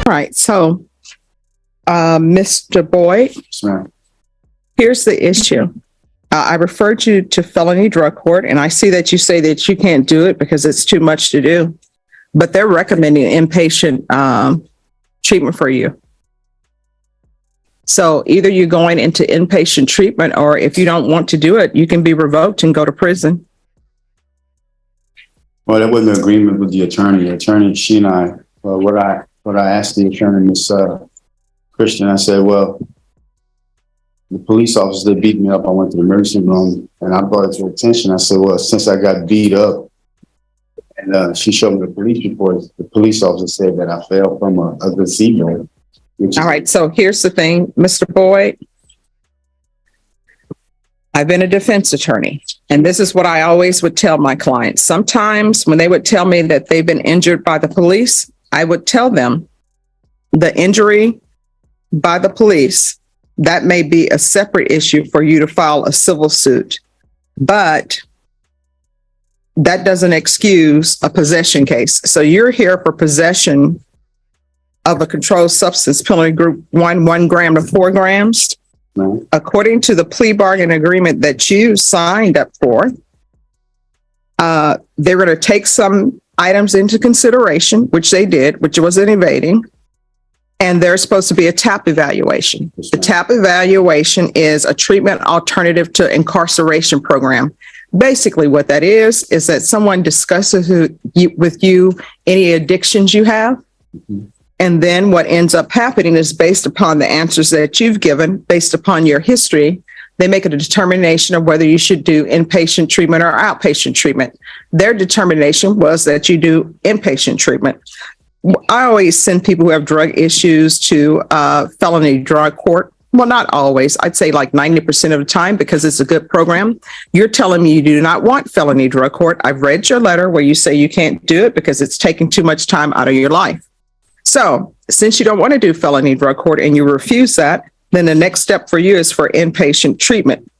Right. So, Mr. Boyd, Yes, ma'am. here's the issue. I referred you to felony drug court, and I see that you say that you can't do it because it's too much to do, but they're recommending inpatient treatment for you. So either you're going into inpatient treatment, or if you don't want to do it, you can be revoked and go to prison. Well, that wasn't an agreement with the attorney. The attorney, she and I, what I asked the attorney, Miss Christian, I said, well, the police officer, they beat me up. I went to the emergency room and I brought it to her attention. I said, well, since I got beat up, and she showed me the police report, the police officer said that I fell from a gazebo. All right. So here's the thing, Mr. Boyd. I've been a defense attorney, and this is what I always would tell my clients. Sometimes when they would tell me that they've been injured by the police, I would tell them the injury by the police, that may be a separate issue for you to file a civil suit, but that doesn't excuse a possession case. So you're here for possession of a controlled substance, penalty group 1 gram to 4 grams. No. According to the plea bargain agreement that you signed up for, they're going to take some items into consideration, which they did, which wasn't evading. And there's supposed to be a TAP evaluation. The TAP evaluation is a treatment alternative to incarceration program. Basically, what that is that someone discusses with you any addictions you have. Mm-hmm. And then what ends up happening is, based upon the answers that you've given, based upon your history, they make a determination of whether you should do inpatient treatment or outpatient treatment. Their determination was that you do inpatient treatment. I always send people who have drug issues to felony drug court. Well, not always. I'd say like 90% of the time, because it's a good program. You're telling me you do not want felony drug court. I've read your letter where you say you can't do it because it's taking too much time out of your life. So since you don't want to do felony drug court and you refuse that, then the next step for you is for inpatient treatment.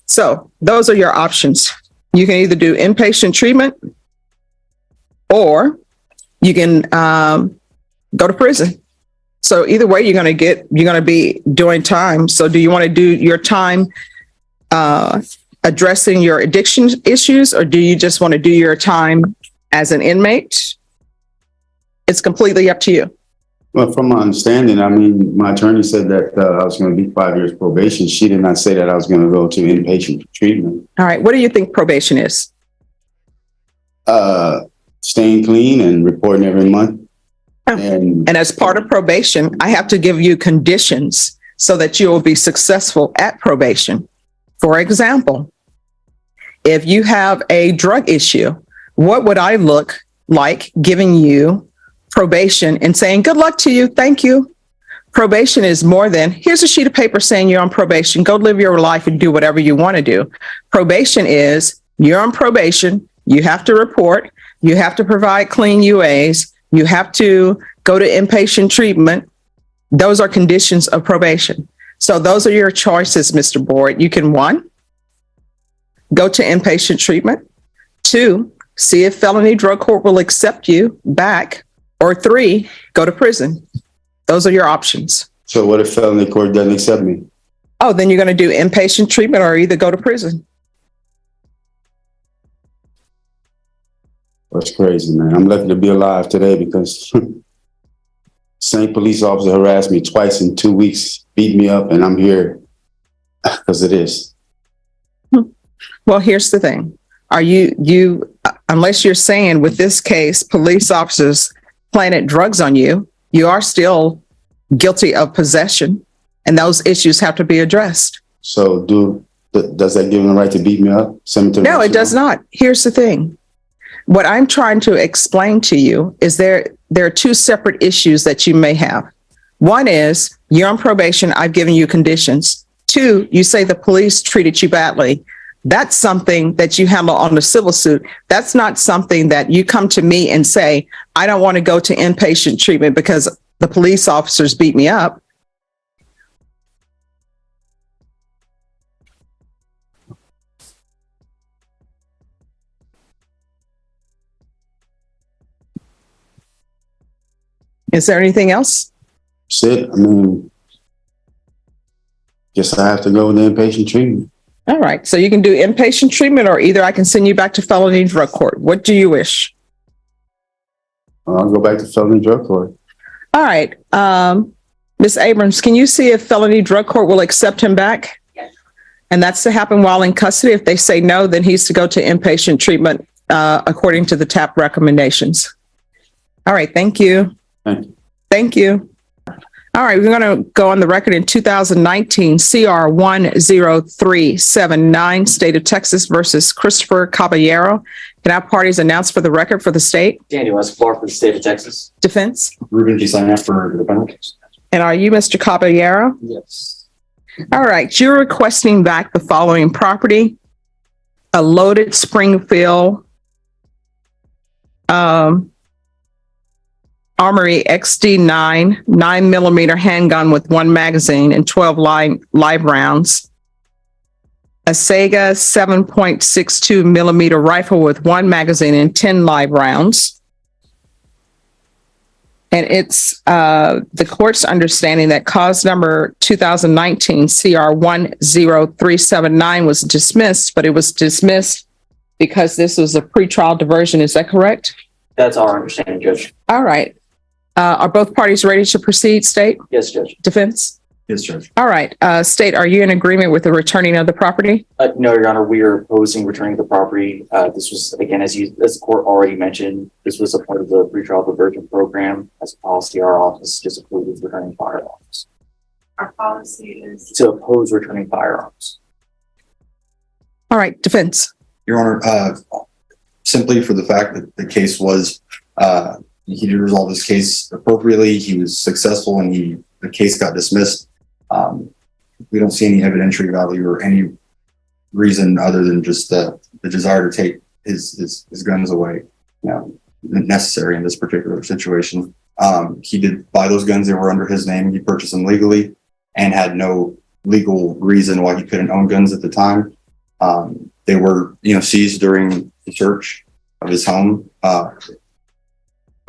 So those are your options. You can either do inpatient treatment, or you can go to prison. So either way, you're going to be doing time. So do you want to do your time addressing your addiction issues, or do you just want to do your time as an inmate? It's completely up to you. Well, from my understanding, I mean, my attorney said that I was going to be 5 years probation. She did not say that I was going to go to inpatient treatment. All right. What do you think probation is? Staying clean and reporting every month. And as part of probation, I have to give you conditions so that you will be successful at probation. For example, if you have a drug issue, what would I look like giving you probation and saying, good luck to you, thank you? Probation is more than, here's a sheet of paper saying you're on probation, go live your life and do whatever you want to do. Probation is, you're on probation, you have to report, you have to provide clean UAs, you have to go to inpatient treatment. Those are conditions of probation. So those are your choices, Mr. Boyd. You can, 1, go to inpatient treatment, 2, see if felony drug court will accept you back, or 3, go to prison. Those are your options. So what if felony court doesn't accept me? Oh, then you're going to do inpatient treatment or either go to prison. That's crazy, man. I'm lucky to be alive today because same police officer harassed me twice in 2 weeks, beat me up, and I'm here because of this. Well, here's the thing. Are you unless you're saying with this case, police officers planted drugs on you, you are still guilty of possession, and those issues have to be addressed. So does that give them the right to beat me up? No, it does not. Here's the thing. What I'm trying to explain to you is there are 2 separate issues that you may have. 1 is you're on probation. I've given you conditions. 2, you say the police treated you badly. That's something that you handle on the civil suit. That's not something that you come to me and say, I don't want to go to inpatient treatment because the police officers beat me up. Is there anything else? That's it. I mean, guess I have to go with the inpatient treatment. All right. So you can do inpatient treatment, or either I can send you back to felony drug court. What do you wish? I'll go back to felony drug court. All right. Ms. Abrams, can you see if felony drug court will accept him back? Yes. And that's to happen while in custody. If they say no, then he's to go to inpatient treatment according to the TAP recommendations. All right. Thank you. Thank you. Thank you. All right. We're going to go on the record in 2019 CR 10379, State of Texas versus Christopher Caballero. Can our parties announce for the record for the state? Daniel Escobar for the state of Texas. Defense. Ruben Gisana for the defendant. And are you Mr. Caballero? Yes. All right. You're requesting back the following property: a loaded Springfield Armory XD9 9mm handgun with 1 magazine and 12 live rounds, a Sega 7.62 millimeter rifle with 1 magazine and 10 live rounds. And it's the court's understanding that cause number 2019 CR 10379 was dismissed, but it was dismissed because this was a pretrial diversion. Is that correct? That's our understanding, Judge. All right. Are both parties ready to proceed, State? Yes, Judge. Defense? Yes, Judge. All right. State, are you in agreement with the returning of the property? No, Your Honor, we are opposing returning the property. This was, again, as the court already mentioned, this was a part of the pretrial diversion program. As a policy, our office disapproved returning firearms. Our policy is To oppose returning firearms. All right. Defense? Your Honor, simply for the fact that the case was, he did resolve this case appropriately. He was successful and the case got dismissed. We don't see any evidentiary value or any reason other than just the desire to take his guns away, necessary in this particular situation. He did buy those guns. They were under his name. He purchased them legally and had no legal reason why he couldn't own guns at the time. They were, seized during the search of his home.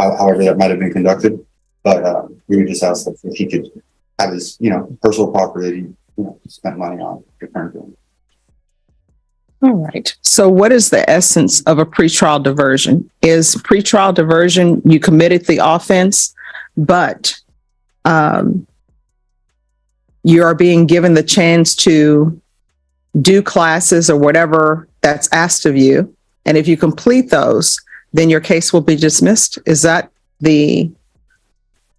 However that might have been conducted, but we would just ask that if he could have his, personal property that he spent money on returned to him. All right. So what is the essence of a pretrial diversion? Is pretrial diversion, you committed the offense, but you are being given the chance to do classes or whatever that's asked of you. And if you complete those, then your case will be dismissed. Is that the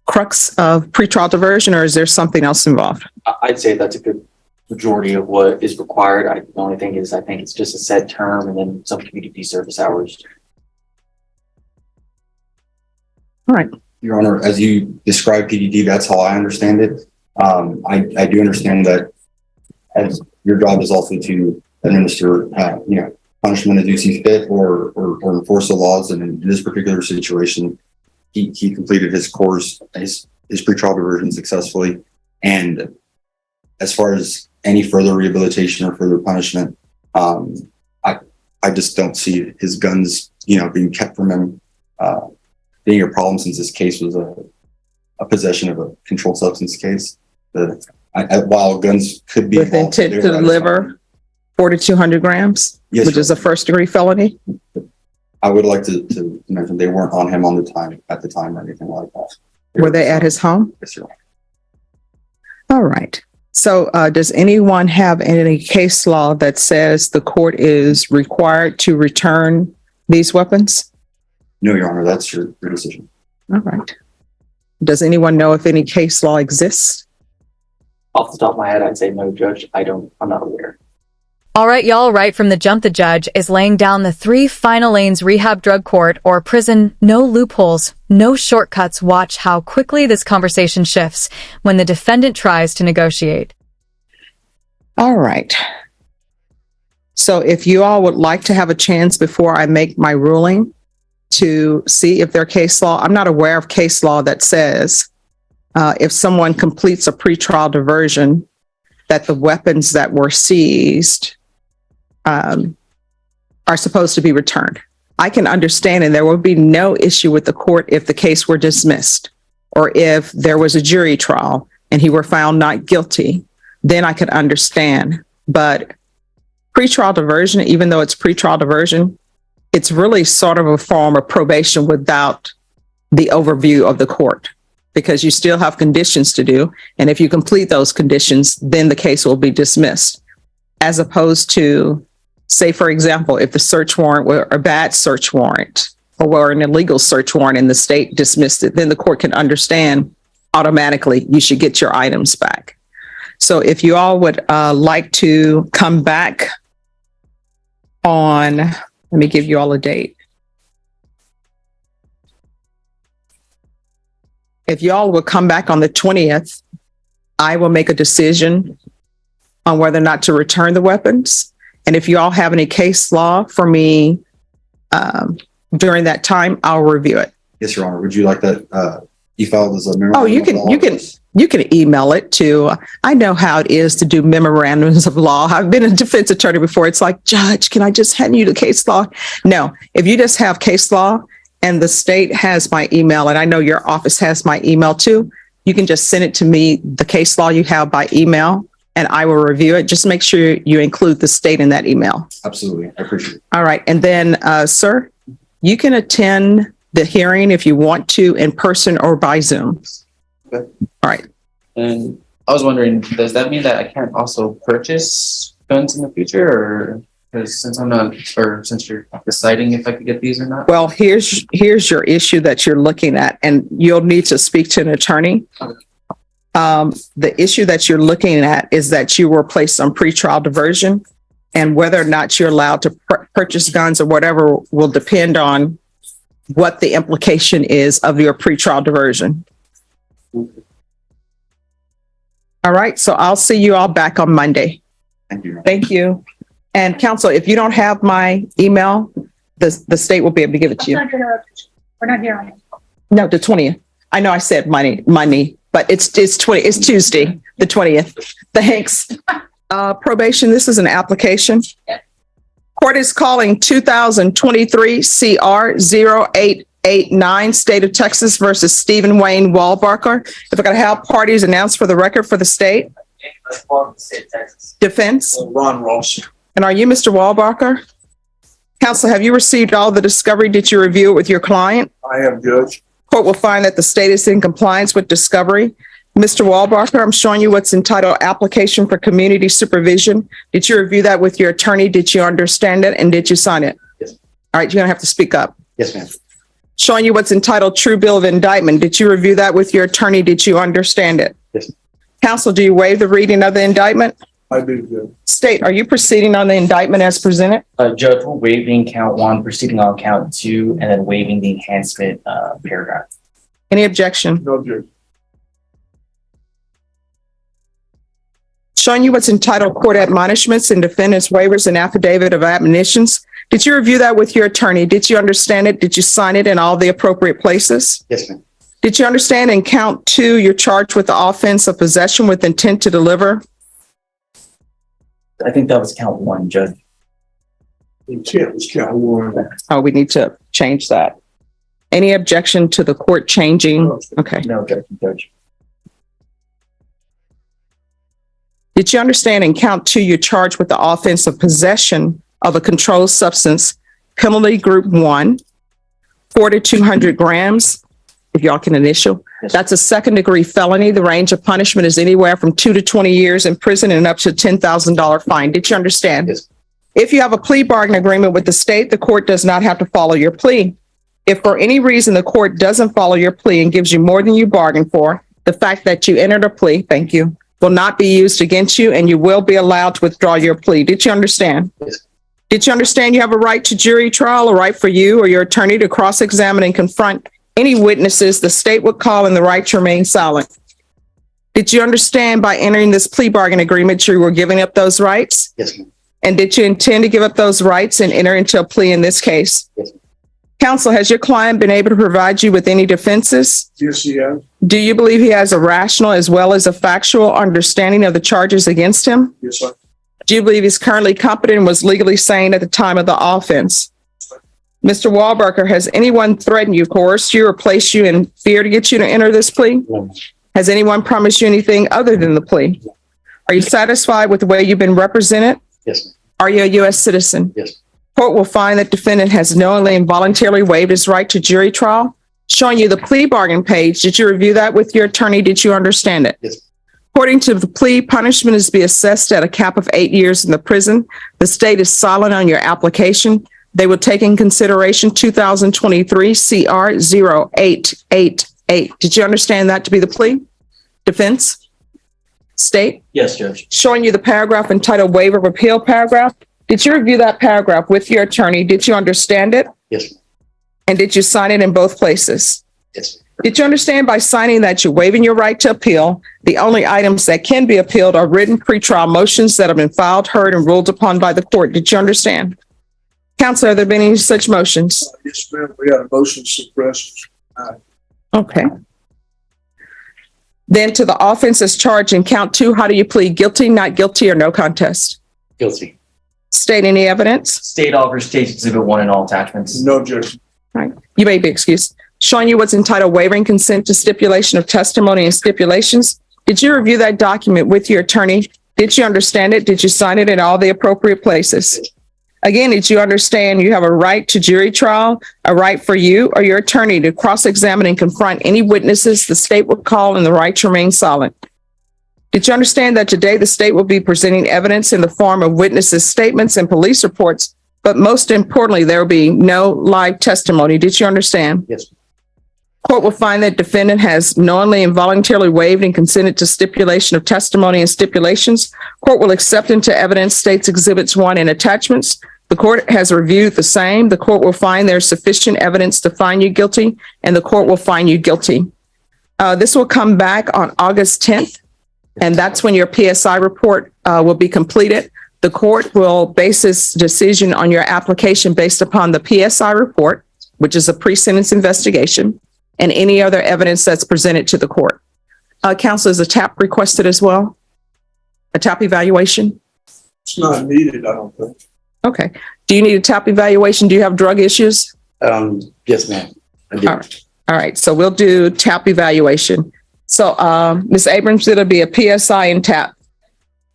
crux of pretrial diversion, or is there something else involved? I'd say that's a good majority of what is required. The only thing is, I think it's just a set term and then some community service hours. All right. Your Honor, as you described PDD, that's how I understand it. I do understand that as your job is also to administer, punishment as you see fit or enforce the laws. And in this particular situation, he completed his course, his pretrial diversion successfully. And as far as any further rehabilitation or further punishment, I just don't see his guns, being kept from him, being a problem, since this case was a possession of a controlled substance case. While guns could be with intent to deliver 4,200 grams, yes, which is a first-degree felony. I would like to mention they weren't on him at the time or anything like that. Were they at his home? Yes, Your Honor. All right. So does anyone have any case law that says the court is required to return these weapons? No, Your Honor, that's your decision. All right. Does anyone know if any case law exists? Off the top of my head, I'd say no, Judge. I'm not aware. All right, y'all, right from the jump, the judge is laying down the 3 final lanes rehab drug court or prison, no loopholes, no shortcuts. Watch how quickly this conversation shifts when the defendant tries to negotiate. All right. So if you all would like to have a chance before I make my ruling to see if their case law, I'm not aware of case law that says if someone completes a pretrial diversion, that the weapons that were seized are supposed to be returned. I can understand, and there would be no issue with the court if the case were dismissed. or if there was a jury trial and he were found not guilty, then I could understand. But pretrial diversion, even though it's pretrial diversion, it's really sort of a form of probation without the overview of the court, because you still have conditions to do. And if you complete those conditions, then the case will be dismissed. As opposed to, say, for example, if the search warrant were a bad search warrant or were an illegal search warrant and the state dismissed it, then the court can understand automatically you should get your items back. So if you all would like to come back on, let me give you all a date. If y'all will come back on the 20th, I will make a decision on whether or not to return the weapons. And if you all have any case law for me during that time, I'll review it. Yes, Your Honor. Would you like that e-filed as a memorandum? Oh, you can email it to, I know how it is to do memorandums of law. I've been a defense attorney before. It's like, Judge, can I just hand you the case law? No, if you just have case law and the state has my email, and I know your office has my email too, you can just send it to me, the case law you have by email, and I will review it. Just make sure you include the state in that email. Absolutely. I appreciate it. All right. And then, sir, you can attend the hearing if you want to in person or by Zoom. Okay. All right. And I was wondering, does that mean that I can't also purchase guns in the future, or because since I'm not, or since you're deciding if I could get these or not? Well, here's your issue that you're looking at, and you'll need to speak to an attorney. The issue that you're looking at is that you were placed on pretrial diversion, and whether or not you're allowed to purchase guns or whatever will depend on what the implication is of your pretrial diversion. All right, so I'll see you all back on Monday. Thank you. Thank you. And counsel, if you don't have my email, the state will be able to give it to you. We're not here on it. No, the 20th. I know I said Monday, but it's Tuesday, the 20th. Thanks. Probation, this is an application. Court is calling 2023 CR 0889, State of Texas versus Stephen Wayne Wallbarker. If I could have parties announced for the record for the state. Defense. Ron Ross. And are you Mr. Wallbarker? Counsel, have you received all the discovery? Did you review it with your client? I have, Judge. Court will find that the state is in compliance with discovery. Mr. Wallbarker, I'm showing you what's entitled Application for Community Supervision. Did you review that with your attorney? Did you understand it? And did you sign it? Yes. All right, you're gonna have to speak up. Yes, ma'am. Showing you what's entitled True Bill of Indictment. Did you review that with your attorney? Did you understand it? Yes. Counsel, do you waive the reading of the indictment? I do, Judge. State, are you proceeding on the indictment as presented? Judge, we're waiving count one, proceeding on count two, and then waiving the enhancement paragraph. Any objection? No, Judge. Showing you what's entitled Court Admonishments and Defendant's Waivers and Affidavit of Admonitions. Did you review that with your attorney? Did you understand it? Did you sign it in all the appropriate places? Yes, ma'am. Did you understand in count two, you're charged with the offense of possession with intent to deliver? I think that was count one, Judge. Intent was count one. Oh, we need to change that. Any objection to the court changing? Okay. No objection, Judge. Did you understand in count two, you're charged with the offense of possession of a controlled substance, penalty group 1, 4 to 200 grams, if y'all can initial. Yes. That's a second degree felony. The range of punishment is anywhere from 2 to 20 years in prison and up to $10,000 fine. Did you understand? Yes. If you have a plea bargain agreement with the state, the court does not have to follow your plea. If for any reason the court doesn't follow your plea and gives you more than you bargained for, the fact that you entered a plea, thank you, will not be used against you and you will be allowed to withdraw your plea. Did you understand? Yes. Did you understand you have a right to jury trial, a right for you or your attorney to cross-examine and confront any witnesses the state would call and the right to remain silent? Did you understand by entering this plea bargain agreement you were giving up those rights? Yes, ma'am. And did you intend to give up those rights and enter into a plea in this case? Yes. Counsel, has your client been able to provide you with any defenses? Yes, he has. Do you believe he has a rational as well as a factual understanding of the charges against him? Yes, sir. Do you believe he's currently competent and was legally sane at the time of the offense? Mr. Wahlberger, has anyone threatened you, coerced you, or placed you in fear to get you to enter this plea? No. Has anyone promised you anything other than the plea? Are you satisfied with the way you've been represented? Yes, ma'am. Are you a U.S. citizen? Yes. Court will find that defendant has knowingly and voluntarily waived his right to jury trial. Showing you the plea bargain page, did you review that with your attorney? Did you understand it? Yes. According to the plea, punishment is to be assessed at a cap of 8 years in the prison. The state is silent on your application. They will take in consideration 2023 CR 0888. Did you understand that to be the plea? Defense? State? Yes, Judge. Showing you the paragraph entitled waiver of appeal paragraph. Did you review that paragraph with your attorney? Did you understand it? Yes, ma'am. And did you sign it in both places? Yes. Did you understand by signing that you're waiving your right to appeal? The only items that can be appealed are written pretrial motions that have been filed, heard, and ruled upon by the court. Did you understand? Counsel, have there been any such motions? Yes, ma'am. We got a motion to suppress. Okay. Then to the offenses charged in count 2, how do you plead? Guilty, not guilty, or no contest? Guilty. State any evidence? State offers State Exhibit 1 and all attachments. No objection. Right. You may be excused. Showing you what's entitled waiving consent to stipulation of testimony and stipulations. Did you review that document with your attorney? Did you understand it? Did you sign it in all the appropriate places? Again, did you understand you have a right to jury trial, a right for you or your attorney to cross-examine and confront any witnesses the state would call, and the right to remain silent? Did you understand that today the state will be presenting evidence in the form of witnesses' statements and police reports, but most importantly, there will be no live testimony? Did you understand? Yes. Court will find that defendant has knowingly and voluntarily waived and consented to stipulation of testimony and stipulations. Court will accept into evidence State's Exhibits 1 and attachments. The court has reviewed the same. The court will find there's sufficient evidence to find you guilty, and the court will find you guilty. This will come back on August 10th, and that's when your PSI report will be completed. The court will base its decision on your application based upon the PSI report, which is a pre-sentence investigation, and any other evidence that's presented to the court. Counsel, is a TAP requested as well? A TAP evaluation? It's not needed, I don't think. Okay. Do you need a TAP evaluation? Do you have drug issues? Yes, ma'am. I do. All right. All right. So we'll do TAP evaluation. So, Ms. Abrams, it'll be a PSI and TAP.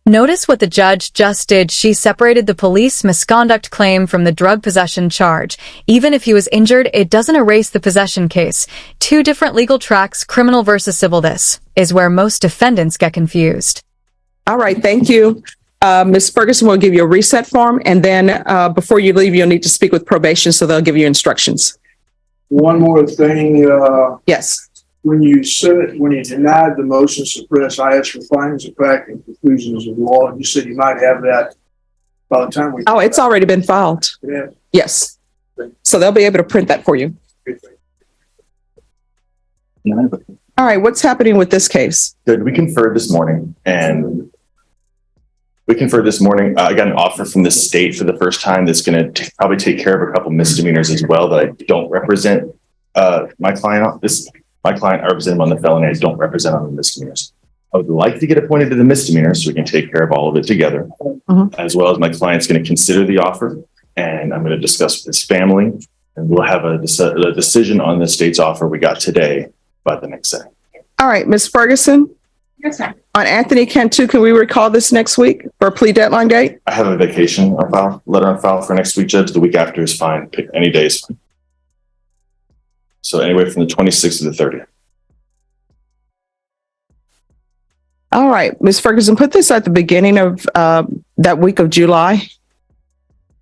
Notice what the judge just did. She separated the police misconduct claim from the drug possession charge. Even if he was injured, it doesn't erase the possession case. Two different legal tracks, criminal versus civil. This is where most defendants get confused. All right. Thank you. Ms. Ferguson will give you a reset form, and then before you leave, you'll need to speak with probation, so they'll give you instructions. One more thing, Yes. when you denied the motion to suppress, I asked for findings of fact and conclusions of law. You said you might have that by the time we. Oh, it's already been filed. Yeah. Yes. So they'll be able to print that for you. All right. What's happening with this case? Good. We conferred this morning, and I got an offer from the state for the first time that's going to probably take care of a couple misdemeanors as well that I don't represent my client on. My client, I represent him on the felony. I don't represent on the misdemeanors. I would like to get appointed to the misdemeanors so we can take care of all of it together, as well as my client's going to consider the offer, and I'm going to discuss with his family, and we'll have a decision on the state's offer we got today by the next day. All right. Ms. Ferguson, Yes, sir. on Anthony Cantu, can we recall this next week for a plea deadline date? I have a vacation on file, letter on file for next week, Judge. The week after is fine. Pick any day is fine. So anyway, from the 26th to the 30th. All right. Ms. Ferguson, put this at the beginning of that week of July.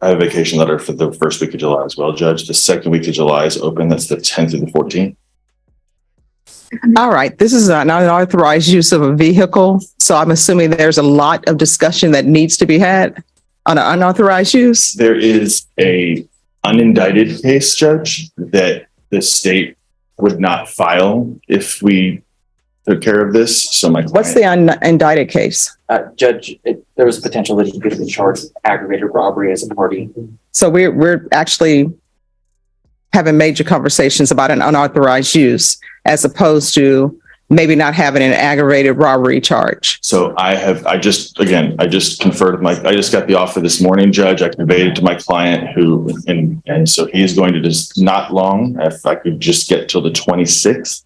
I have a vacation letter for the first week of July as well, Judge. The second week of July is open. That's the 10th through the 14th. All right. This is an unauthorized use of a vehicle. So I'm assuming there's a lot of discussion that needs to be had on an unauthorized use. There is a unindicted case, Judge, that the state would not file if we took care of this. So my client, What's the unindicted case? Judge, there was potential that he could have been charged with aggravated robbery as a party. So we're actually having major conversations about an unauthorized use as opposed to maybe not having an aggravated robbery charge. So I just conferred with I just got the offer this morning, Judge. I conveyed it to my client and so he is going to just not long. If I could just get till the 26th,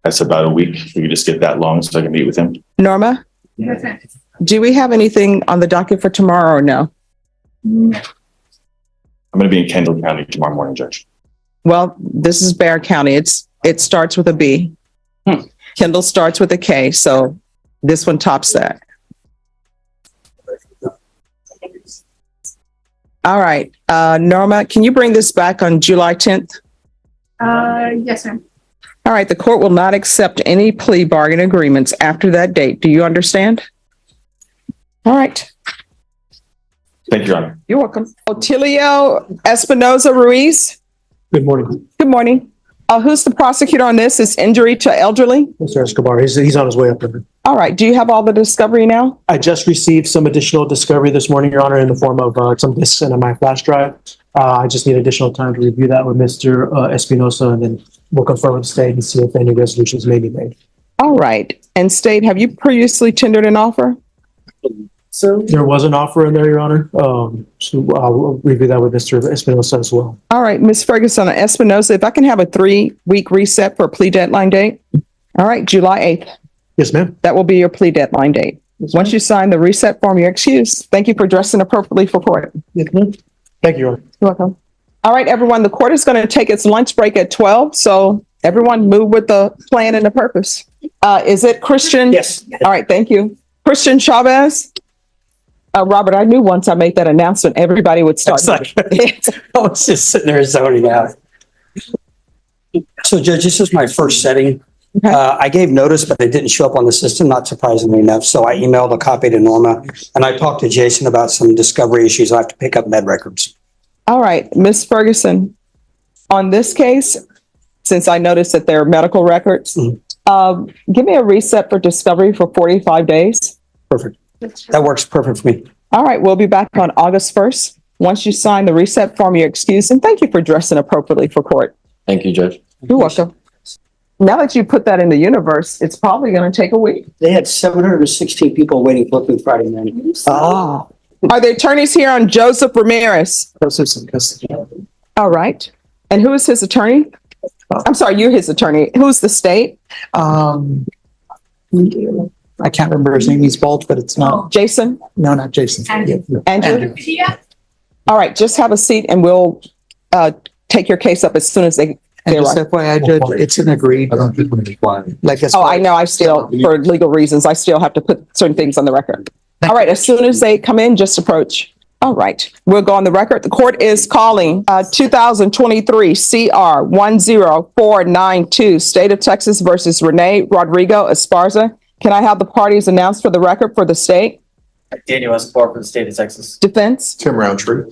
that's about a week. If we could just get that long so I can meet with him. Norma, That's it. do we have anything on the docket for tomorrow or no? I'm going to be in Kendall County tomorrow morning, Judge. Well, this is Bear County. It starts with a B. Kendall starts with a K, so this one tops that. All right, Norma, can you bring this back on July 10th? Yes, sir. All right, the court will not accept any plea bargain agreements after that date. Do you understand? All right, Thank you, Your Honor. you're welcome. Otilio Espinoza Ruiz, Good morning, good morning. Who's the prosecutor on this? Is injury to elderly? Mr. Escobar. He's on his way up there. All right, do you have all the discovery now? I just received some additional discovery this morning, Your Honor, in the form of some discs in my flash drive. I just need additional time to review that with Mr. Espinosa, and then we'll confirm with the state and see if any resolutions may be made. All right, and state, have you previously tendered an offer? So there was an offer in there, Your Honor. So I'll review that with Mr. Espinosa as well. All right, Ms. Ferguson, Espinosa, if I can have a 3-week reset for a plea deadline date? All right, July 8th. Yes, ma'am. That will be your plea deadline date. Once you sign the reset form, you're excused. Thank you for dressing appropriately for court. Yes, ma'am. Thank you, Your Honor. You're welcome. All right, everyone, the court is going to take its lunch break at 12, so everyone move with the plan and the purpose. Is it Christian? Yes. All right, thank you. Christian Chavez? Robert, I knew once I made that announcement, everybody would start. I was just sitting there zoning out. So Judge, this is my first setting. Okay. I gave notice, but it didn't show up on the system, not surprisingly enough. So I emailed a copy to Norma and I talked to Jason about some discovery issues. I have to pick up med records. All right, Ms. Ferguson, on this case, since I noticed that there are medical records, give me a reset for discovery for 45 days. Perfect. That works perfect for me. All right, we'll be back on August 1st. Once you sign the reset form, you're excused, and thank you for dressing appropriately for court. Thank you, Judge. You're welcome. Now that you put that in the universe, it's probably going to take a week. They had 716 people waiting for me Friday morning. Oh. Are the attorneys here on Joseph Ramirez? All right. And who is his attorney? I'm sorry, you're his attorney. Who's the state? I can't remember his name. He's bald, but it's not. Jason? No, not Jason. Andrew? All right, just have a seat and we'll take your case up as soon as they And just arrive. FYI, Judge, it's an agreed. Like as Oh, far I know, I still, for legal reasons, I still have to put certain things on the record. All right, as soon as they come in, just approach. All right, we'll go on the record. The court is calling 2023 CR 10492, State of Texas versus Rene Rodrigo Esparza. Can I have the parties announced for the record for the state? Daniel Escobar for the state of Texas. Defense? Tim Roundtree.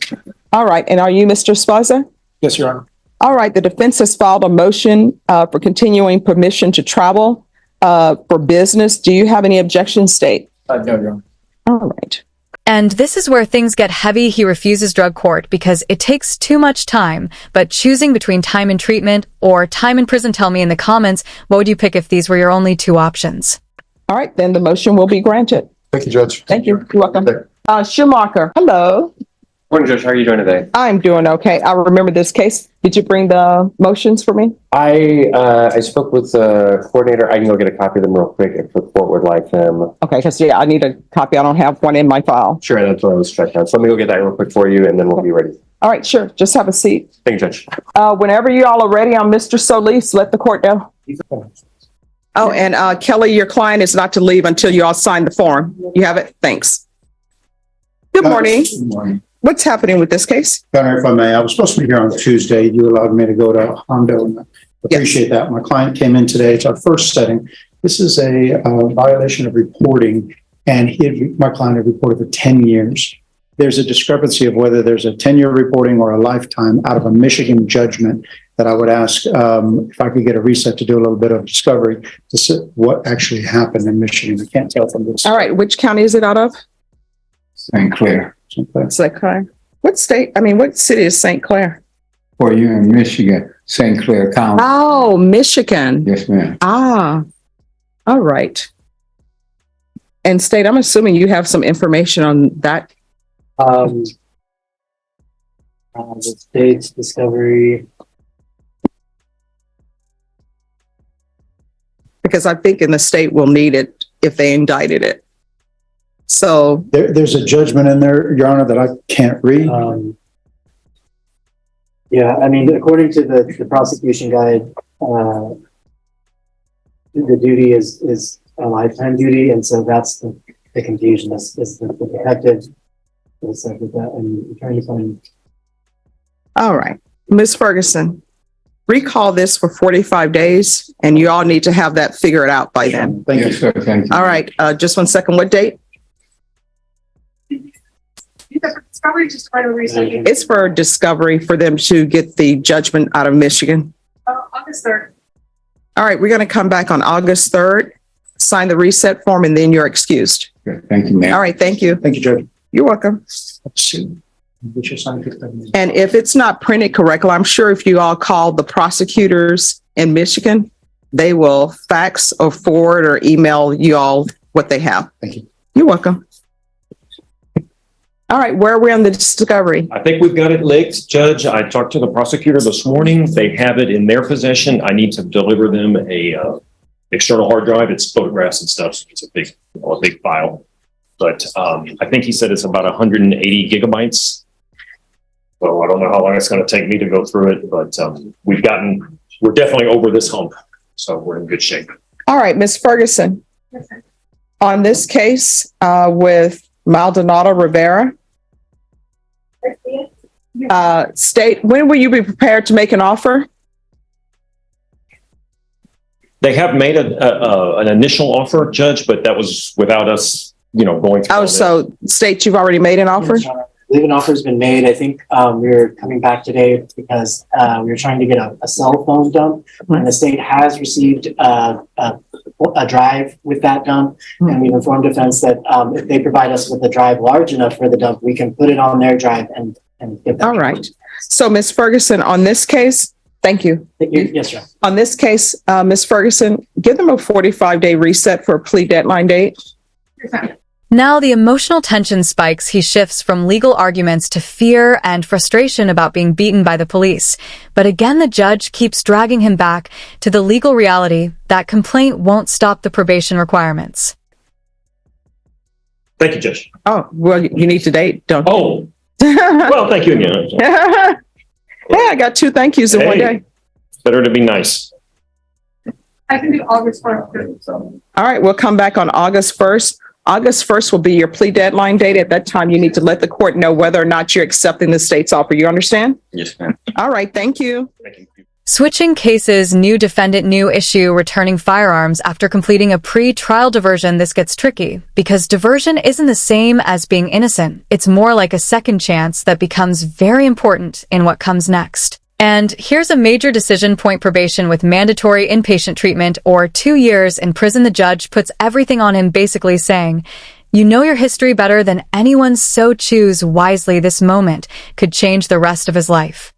All right, and are you Mr. Esparza? Yes, Your Honor. All right, the defense has filed a motion for continuing permission to travel for business. Do you have any objections, state? No, Your Honor. All right. And this is where things get heavy. He refuses drug court because it takes too much time. But choosing between time in treatment or time in prison, tell me in the comments, what would you pick if these were your only two options? All right, then the motion will be granted. Thank you, Judge. Thank you. You're welcome. Schumacher, hello. Morning, Judge. How are you doing today? I'm doing okay. I remember this case. Did you bring the motions for me? I spoke with the coordinator. I can go get a copy of them real quick if the court would like them. Okay, because I need a copy. I don't have one in my file. Sure, that's what I was checking on. So let me go get that real quick for you and then we'll be ready. All right, sure. Just have a seat. Thank you, Judge. Whenever you all are ready, I'm Mr. Solis. Let the court know. Oh, and Kelly, your client is not to leave until you all sign the form. You have it? Thanks. Good morning. Good morning. What's happening with this case? Your Honor, if I may, I was supposed to be here on Tuesday. You allowed me to go to Hondo, and I appreciate that. My client came in today. It's our first setting. This is a violation of reporting, and my client had reported for 10 years. There's a discrepancy of whether there's a 10-year reporting or a lifetime out of a Michigan judgment that I would ask if I could get a reset to do a little bit of discovery to see what actually happened in Michigan. I can't tell from this. All right, which county is it out of? St. Clair. St. Clair. What city is St. Clair? Or you're in Michigan, St. Clair County. Oh, Michigan. Yes, ma'am. Ah. All right. And State, I'm assuming you have some information on that. The state's discovery. Because I think in the state will need it if they indicted it. So There's a judgment in there, Your Honor, that I can't read. Yeah, I mean, according to the prosecution guide, the duty is a lifetime duty, and so that's the confusion. Is the detective said with that, and I'm trying to find. all right, Ms. Ferguson, recall this for 45 days, and you all need to have that figured out by then. Thank you, sir. Thank you. All right, just 1 second. What date? It's probably just right over recently. It's for discovery for them to get the judgment out of Michigan. August 3rd. All right, we're going to come back on August 3rd, sign the reset form, and then you're excused. Okay, thank you, ma'am. All right, thank you. Thank you, Judge. You're welcome. And if it's not printed correctly, I'm sure if you all call the prosecutors in Michigan, they will fax or forward or email you all what they have. Thank you. You're welcome. All right, where are we on the discovery? I think we've got it licked, Judge. I talked to the prosecutor this morning. They have it in their possession. I need to deliver them a external hard drive. It's photographs and stuff. So it's a big file. But I think he said it's about 180 gigabytes. So I don't know how long it's going to take me to go through it, but we're definitely over this hump. So we're in good shape. All right, Ms. Ferguson, Yes, sir. on this case with Maldonado Rivera, State, when will you be prepared to make an offer? They have made an initial offer, Judge, but that was without us, going through. Oh, so State, you've already made an offer? Yes, Your Honor. I believe an offer's been made. I think we're coming back today because we were trying to get a cell phone dump, and the state has received a drive with that dump, and we've informed defense that if they provide us with a drive large enough for the dump, we can put it on their drive and get that. All right. So, Ms. Ferguson, on this case, thank you. Yes, sir. On this case, Ms. Ferguson, give them a 45-day reset for a plea deadline date. Now the emotional tension spikes. He shifts from legal arguments to fear and frustration about being beaten by the police. But again, the judge keeps dragging him back to the legal reality that complaint won't stop the probation requirements. Thank you, Judge. Oh, well, you need to date, don't you? Oh, well, thank you again. Hey, I got 2 thank yous in one day. Better to be nice. I can do August 1st. All right, we'll come back on August 1st. August 1st will be your plea deadline date. At that time, you need to let the court know whether or not you're accepting the state's offer. You understand? Yes, ma'am. All right, thank you. Thank you. Switching cases, new defendant, new issue, returning firearms after completing a pre-trial diversion. This gets tricky because diversion isn't the same as being innocent. It's more like a second chance that becomes very important in what comes next. And here's a major decision point: probation with mandatory inpatient treatment or 2 years in prison. The judge puts everything on him, basically saying, you know your history better than anyone, so choose wisely. This moment could change the rest of his life.